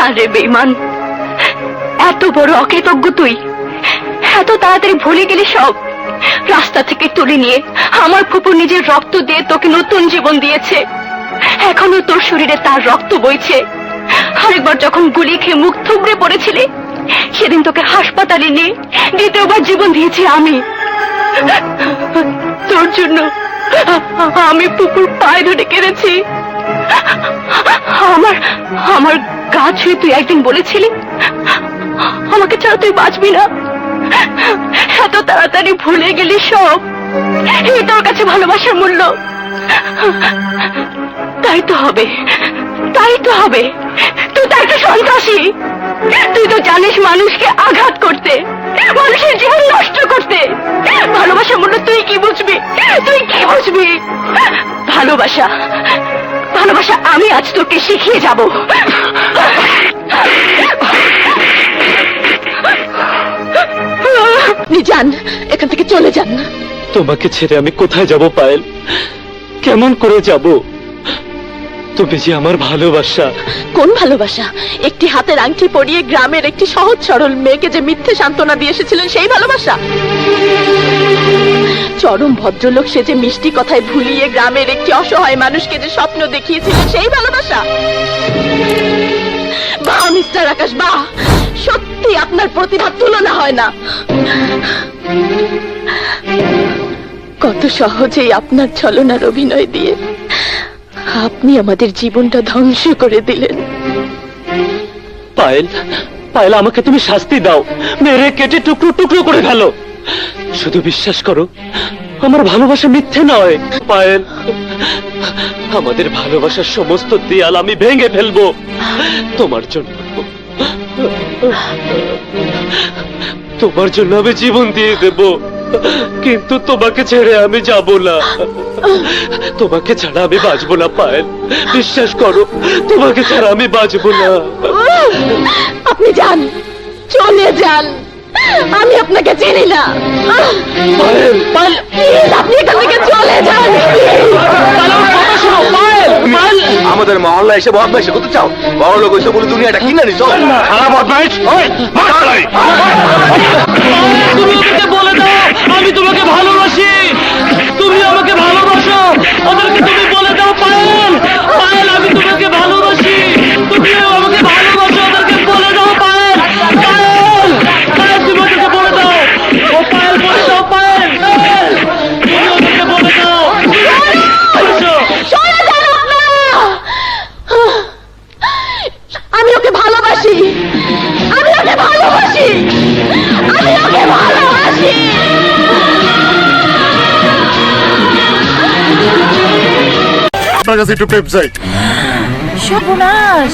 না রে বেঈমান, এত বড় অকৃতজ্ঞ তুই, এত তাড়াতাড়ি ভুলে গেলি সব। রাস্তা থেকে তুলে নিয়ে আমার ফুপু নিজের রক্ত দিয়ে তোকে নতুন জীবন দিয়েছে, এখনো তোর শরীরে তার রক্ত বইছে। আরেকবার যখন গুলি খেয়ে মুখ থুবড়ে পড়েছিলি, সেদিন তোকে হাসপাতালে নিয়ে দ্বিতীয়বার জীবন দিয়েছি আমি। তোর জন্য আমি পুকুর পায়ে ধরে কেঁদেছি। আমার আমার গা ছুঁয়ে তুই একদিন বলেছিলি আমাকে ছাড়া তুই বাঁচবি না। এত তাড়াতাড়ি ভুলে গেলি সব, এই তোর কাছে ভালোবাসার মূল্য। তাই তো হবে, তাই তো হবে। তুই তো একটা সন্ত্রাসী। তুই তো জানিস মানুষকে আঘাত করতে, মানুষের জীবন নষ্ট করতে। ভালোবাসার মূল্য তুই কি বুঝবি, তুই কি বুঝবি? ভালোবাসা, ভালোবাসা আমি আজ তোকে শিখিয়ে যাব। আপনি যান, এখান থেকে চলে যান। তোমাকে ছেড়ে আমি কোথায় যাব পায়েল, কেমন করে যাব? তুমি যে আমার ভালোবাসা। কোন ভালোবাসা? একটি হাতের আংটি পরিয়ে গ্রামের একটি সহজ সরল মেয়েকে যে মিথ্যে সান্ত্বনা দিয়ে এসেছিলেন সেই ভালোবাসা? চরম ভদ্রলোক সে যে মিষ্টি কথায় ভুলিয়ে গ্রামের একটি অসহায় মানুষকে যে স্বপ্ন দেখিয়েছিলেন সেই ভালোবাসা? বাহ মিস্টার আকাশ, বাহ, সত্যি আপনার প্রতিভা তুলনা হয় না। কত সহজেই আপনার ছলনার অভিনয় দিয়ে আপনি আমাদের জীবনটা ধ্বংস করে দিলেন। পায়েল, পায়েল, আমাকে তুমি শাস্তি দাও, মেরে কেটে টুকরো টুকরো করে ফেলো। শুধু বিশ্বাস করো, আমার ভালোবাসা মিথ্যে নয়। পায়েল, আমাদের ভালোবাসার সমস্ত দেয়াল আমি ভেঙে ফেলবো তোমার জন্য। তোমার জন্য আমি জীবন দিয়ে দেব, কিন্তু তোমাকে ছেড়ে আমি যাব না। তোমাকে ছাড়া আমি বাঁচবো না পায়েল, বিশ্বাস করো, তোমাকে ছাড়া আমি বাঁচবো না। আপনি যান, চলে যান, আমি আপনাকে চিনি না। পায়েল, পায়েল, আপনি এখান থেকে চলে যান। আমাদের মহল্লা এসে বদমাইশি করতে চাও? বড় লোক হইছে বলে দুনিয়াটা কিনে নিছো? খারাপ বদমাইশ। তুমি আমাকে বলে দাও আমি তোমাকে ভালোবাসি, তুমি আমাকে ভালোবাসো, ওদেরকে তুমি বলে দাও পায়েল, পায়েল, আমি তোমাকে ভালোবাসি, তুমি আমাকে ভালোবাসো, ওদেরকে বলে দাও পায়েল, পায়েল, পায়েল, তুমি ওদেরকে বলে দাও। ও পায়েল, বলে দাও পায়েল, পায়েল, তুমি ওদেরকে বলে দাও। আমি ওকে ভালোবাসি, আমি ওকে ভালোবাসি, আমি ওকে ভালোবাসি। আপনার কাছে একটু প্রেম চাই। সর্বনাশ,